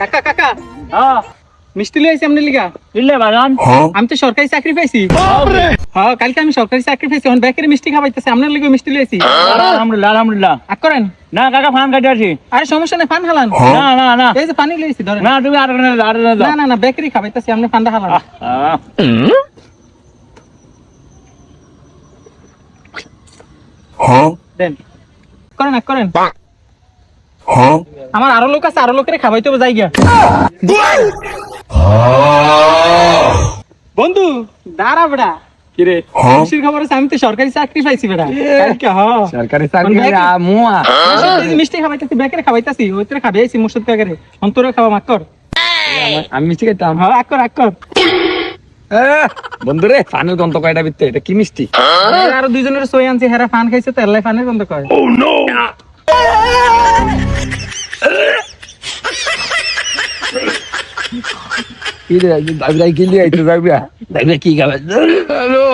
কাকা কাকা হ্যাঁ মিষ্টি লই আইছি আপনার লিগা। দিলে বাগান আমি তো সরকারি চাকরি পাইছি। হ্যাঁ কালকে আমি সরকারি চাকরি পাইছি, এখন বেকারি মিষ্টি খাওয়াইতেছে, আপনার লিগে মিষ্টি লই আইছি। আলহামদুলিল্লাহ আলহামদুলিল্লাহ। আগ করেন। না কাকা ফান কাটি আসি। আরে সমস্যা নেই, পান হালান। না না না এই যে পানি লই আইছি ধরেন। না তুমি আর না না না বেকারি খাওয়াইতেছি, আপনি পানটা হালান। দেন করেন আগ করেন। আমার আরো লোক আছে, আরো লোকের খাওয়াইতে হবে যাই গিয়া। বন্ধু দাঁড়া বেড়া। কিরে খুশির খবর আছে, আমি তো সরকারি চাকরি পাইছি বেড়া কালকে। হ্যাঁ সরকারি চাকরি মুয়া এই যে মিষ্টি খাওয়াইতেছি, বেকারে খাওয়াইতেছি, ওইতরে খাবে আইছি মুর্শিদ কাকারে। অন্তরে খাওয়া মাক কর। আমি মিষ্টি খাইতাম। হ্যাঁ আগ কর আগ কর। বন্ধু রে ফানের গন্ধ কয়টা বিতে এটা কি মিষ্টি? আরো দুইজনের সই আনছি, হেরা ফান খাইছে তো এলাই ফানের গন্ধ কয়। কি রে দাবিরা কি লিয়ে আইছো দাবিরা দাবিরা কি খাবে? হ্যালো